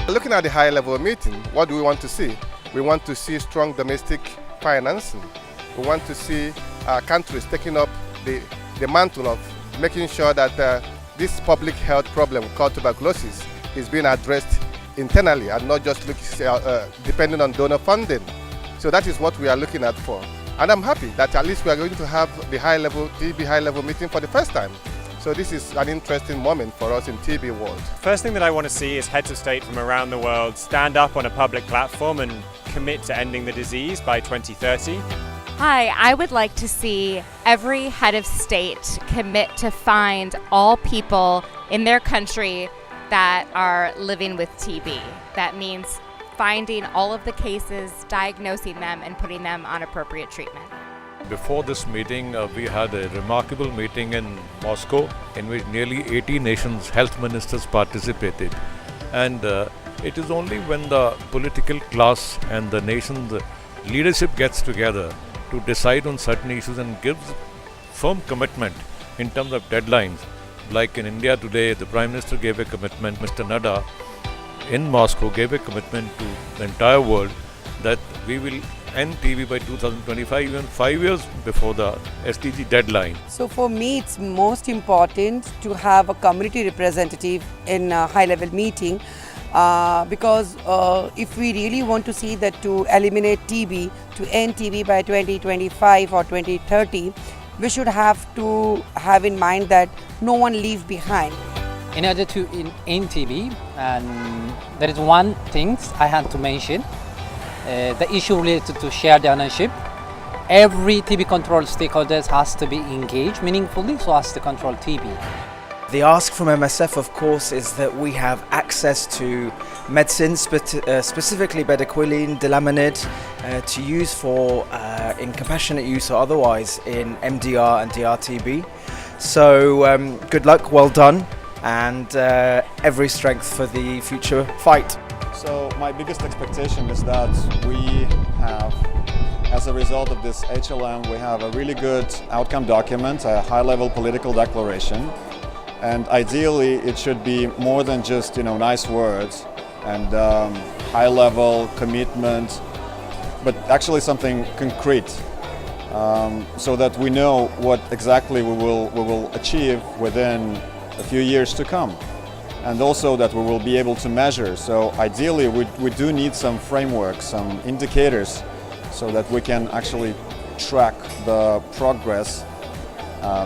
Looking at the high-level meeting, what do we want to see? We want to see strong domestic financing. We want to see countries taking up the mantle of making sure that this public health problem called tuberculosis is being addressed internally and not just depending on donor funding. So that is what we are looking at for. And I'm happy that at least we are going to have the TB high-level meeting for the first time. So this is an interesting moment for us in TB world. First thing that I want to see is heads of state from around the world stand up on a public platform and commit to ending the disease by 2030. Hi, I would like to see every head of state commit to find all people in their country that are living with TB. That means finding all of the cases, diagnosing them, and putting them on appropriate treatment. Before this meeting, we had a remarkable meeting in Moscow in which nearly 80 nations' health ministers participated. And it is only when the political class and the nation's leadership gets together to decide on certain issues and gives firm commitment in terms of deadlines. Like in India today, the Prime Minister gave a commitment, Mr. Nadda in Moscow gave a commitment to the entire world that we will end TB by 2025, even 5 years before the SDG deadline. So for me, it's most important to have a community representative in a high-level meeting because if we really want to see that to eliminate TB, to end TB by 2025 or 2030, we should have to have in mind that no one leaves behind. In order to end TB, and there is one thing I have to mention, the issue related to shared ownership. Every TB control stakeholders has to be engaged meaningfully so as to control TB. The ask from MSF, of course, is that we have access to medicines, specifically bedaquiline, delamanid, to use for in compassionate use or otherwise in MDR and DRTB. So good luck, well done, and every strength for the future fight. So my biggest expectation is that we have, as a result of this HLM, we have a really good outcome document, a high-level political declaration, and ideally it should be more than just nice words and high-level commitment, but actually something concrete, so that we know what exactly we will achieve within a few years to come. And also that we will be able to measure. So ideally we do need some framework, some indicators, so that we can actually track the progress,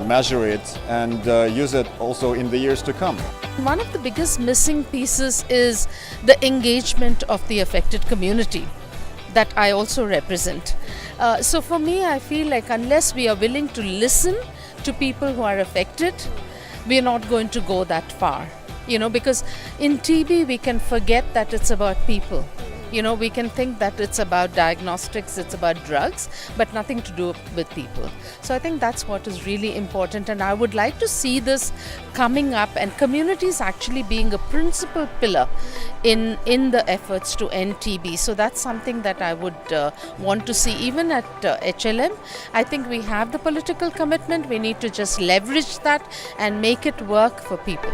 measure it, and use it also in the years to come. One of the biggest missing pieces is the engagement of the affected community that I also represent. So for me, I feel like unless we are willing to listen to people who are affected, we are not going to go that far. Because in TB we can forget that it's about people. We can think that it's about diagnostics, it's about drugs, but nothing to do with people. So I think that's what is really important, and I would like to see this coming up and communities actually being a principal pillar in the efforts to end TB. So that's something that I would want to see even at HLM. I think we have the political commitment, we need to just leverage that and make it work for people.